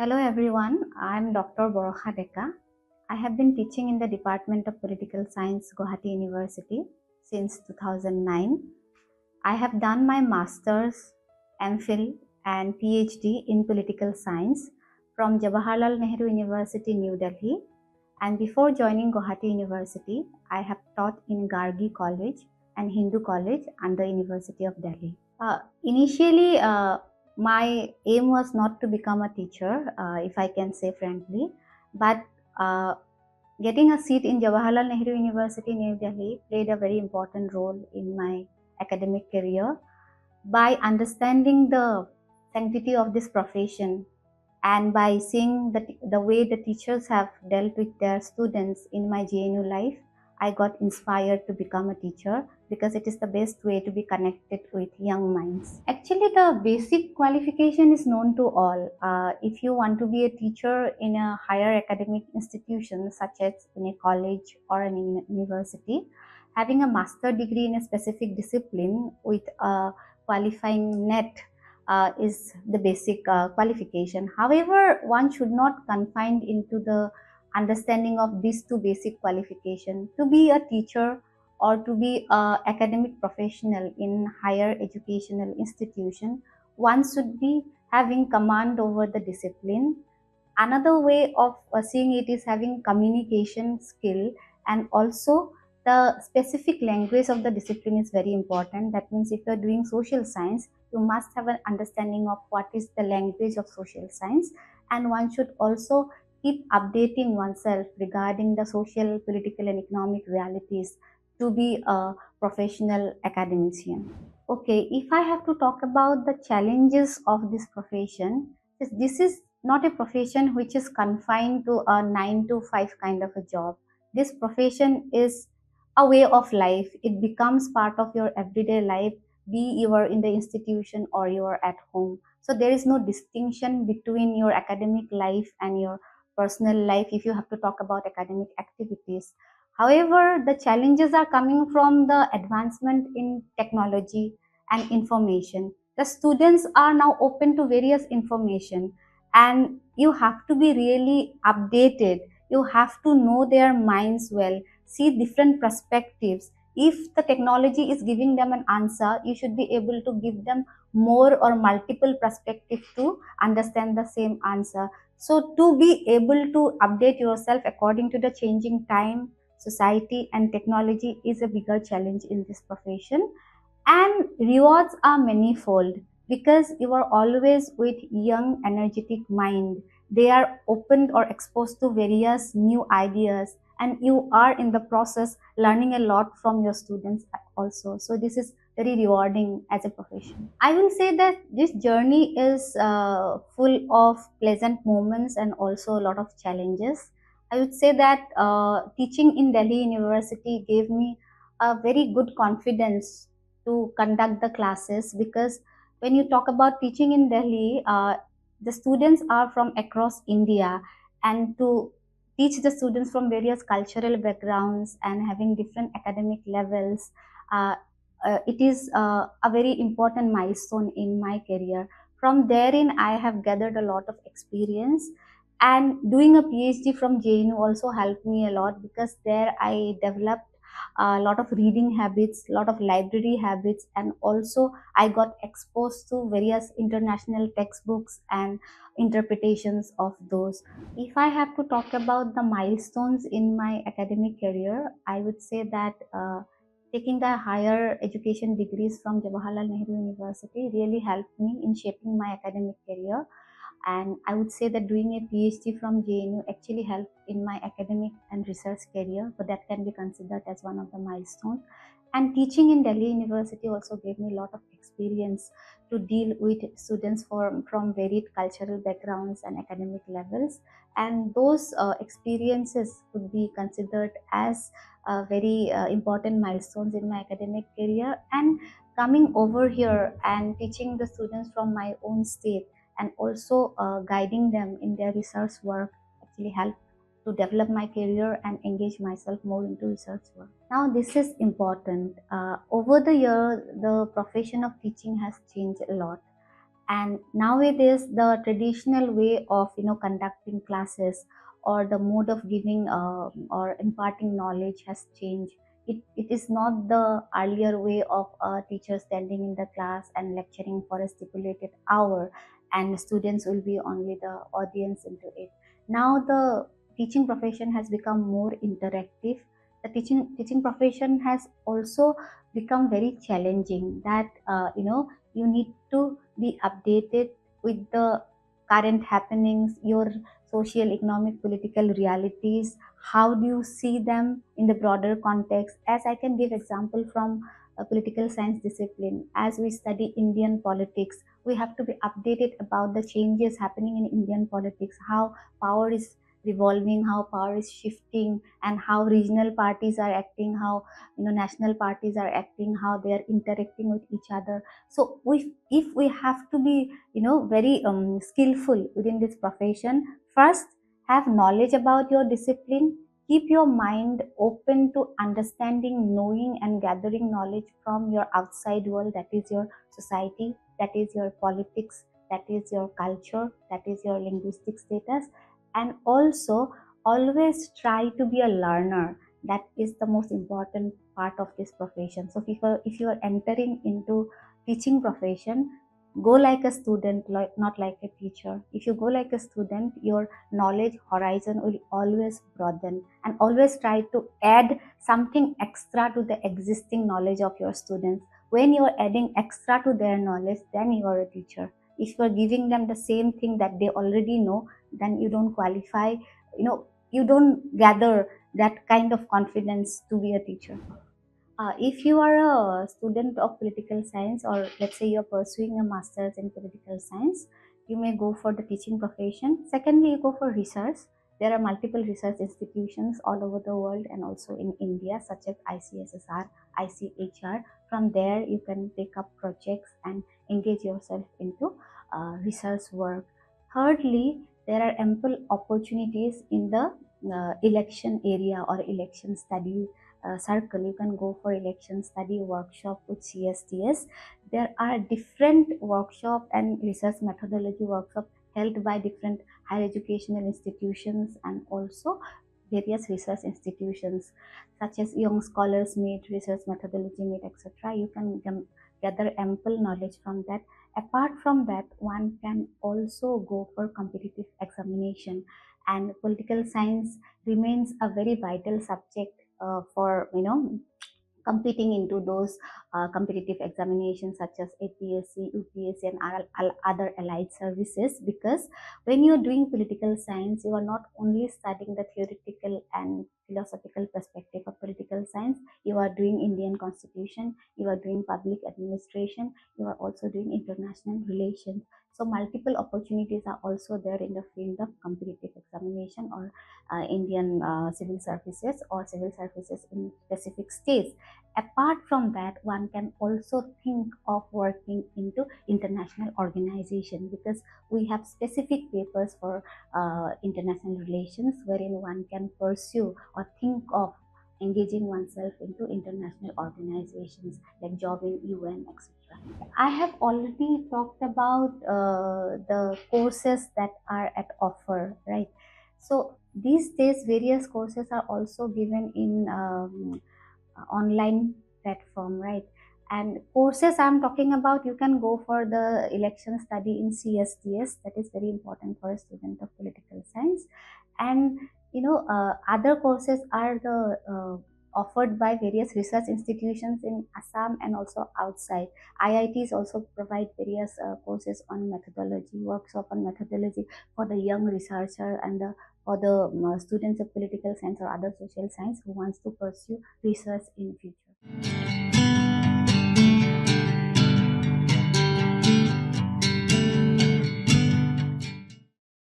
Hello everyone, I am Dr. Barasa Deka. I have been teaching in the Department of Political Science, Guwahati University since 2009. I have done my Masters, MPhil and PhD in Political Science from Jawaharlal Nehru University, New Delhi. And before joining Guwahati University, I have taught in Gargi College and Hindu College under University of Delhi. Initially, my aim was not to become a teacher, if I can say frankly, but uh, getting a seat in Jawaharlal Nehru University, New Delhi played a very important role in my academic career by understanding the sanctity of this profession and by seeing the way the teachers have dealt with their students in my JNU life. I got inspired to become a teacher because it is the best way to be connected with young minds. Actually, the basic qualification is known to all. If you want to be a teacher in a higher academic institution, such as in a college or an university, having a master degree in a specific discipline with a qualifying net is the basic qualification. However, one should not confine into the understanding of these two basic qualifications. To be a teacher or to be an academic professional in higher educational institution, one should be having command over the discipline. Another way of seeing it is having communication skill, and also the specific language of the discipline is very important. That means if you are doing social science, you must have an understanding of what is the language of social science, and one should also keep updating oneself regarding the social, political and economic realities to be a professional academician. Okay, if I have to talk about the challenges of this profession, this is not a profession which is confined to a 9 to 5 kind of a job. This profession is a way of life. It becomes part of your everyday life, be you are in the institution or you are at home. So there is no distinction between your academic life and your personal life if you have to talk about academic activities. However, the challenges are coming from the advancement in technology and information. The students are now open to various information, and you have to be really updated. You have to know their minds well, see different perspectives. If the technology is giving them an answer, you should be able to give them more or multiple perspectives to understand the same answer. So to be able to update yourself according to the changing time, society and technology is a bigger challenge in this profession. And rewards are manifold because you are always with young energetic mind. They are opened or exposed to various new ideas, and you are in the process learning a lot from your students also. So this is very rewarding as a profession. I will say that this journey is full of pleasant moments and also a lot of challenges. I would say that teaching in Delhi University gave me a very good confidence to conduct the classes, because when you talk about teaching in Delhi, the students are from across India, and to teach the students from various cultural backgrounds and having different academic levels, uh, it is a very important milestone in my career. From therein, I have gathered a lot of experience, and doing a PhD from JNU also helped me a lot because there I developed a lot of reading habits, a lot of library habits, and also I got exposed to various international textbooks and interpretations of those. If I have to talk about the milestones in my academic career, I would say that taking the higher education degrees from Jawaharlal Nehru University really helped me in shaping my academic career. And I would say that doing a PhD from JNU actually helped in my academic and research career, so that can be considered as one of the milestones. And teaching in Delhi University also gave me a lot of experience to deal with students from varied cultural backgrounds and academic levels. And those experiences could be considered as very important milestones in my academic career. And coming over here and teaching the students from my own state and also guiding them in their research work actually helped to develop my career and engage myself more into research work. Now, this is important. Over the year, the profession of teaching has changed a lot, And nowadays the traditional way of conducting classes or the mode of giving or imparting knowledge has changed. It is not the earlier way of a teacher standing in the class and lecturing for a stipulated hour and students will be only the audience into it. Now the teaching profession has become more interactive. The teaching profession has also become very challenging, that you need to be updated with the current happenings, your social, economic, political realities. How do you see them in the broader context? As I can give example from a political science discipline, as we study Indian politics, we have to be updated about the changes happening in Indian politics, how power is revolving, how power is shifting, and how regional parties are acting, how national parties are acting, how they are interacting with each other. So if we have to be very skillful within this profession, first have knowledge about your discipline, keep your mind open to understanding, knowing and gathering knowledge from your outside world, that is your society, that is your politics, that is your culture, that is your linguistic status. And also always try to be a learner. That is the most important part of this profession. So if you are entering into teaching profession, go like a student, not like a teacher. If you go like a student, your knowledge horizon will always broaden, and always try to add something extra to the existing knowledge of your students. When you are adding extra to their knowledge, then you are a teacher. If you are giving them the same thing that they already know, then you don't qualify, you don't gather that kind of confidence to be a teacher. If you are a student of political science, or let's say you're pursuing a master's in political science, you may go for the teaching profession. Secondly, you go for research. There are multiple research institutions all over the world and also in India, such as ICSSR, ICHR. From there, you can take up projects and engage yourself into research work. Thirdly, there are ample opportunities in the election area or election study circle. You can go for election study workshop with CSTS. There are different workshop and research methodology workshop held by different higher educational institutions and also various research institutions, such as Young Scholars Meet, Research Methodology Meet, etc. You can gather ample knowledge from that. Apart from that, one can also go for competitive examination, and political science remains a very vital subject for competing into those competitive examinations such as APSC, UPSC, and other allied services. Because when you're doing political science, you are not only studying the theoretical and philosophical perspective of political science, you are doing Indian constitution, you are doing public administration, you are also doing international relations. So multiple opportunities are also there in the field of competitive examination or Indian civil services or civil services in specific states. Apart from that, one can also think of working into international organization, because we have specific papers for international relations wherein one can pursue or think of engaging oneself into international organizations like job in UN, etc. I have already talked about the courses that are at offer, right? So these days, various courses are also given in online platform, right? And courses I'm talking about, you can go for the election study in CSTS. That is very important for a student of political science. And other courses are the offered by various research institutions in Assam and also outside. IITs also provide various courses on methodology, workshop on methodology for the young researcher and for the students of political science or other social science who wants to pursue research in future.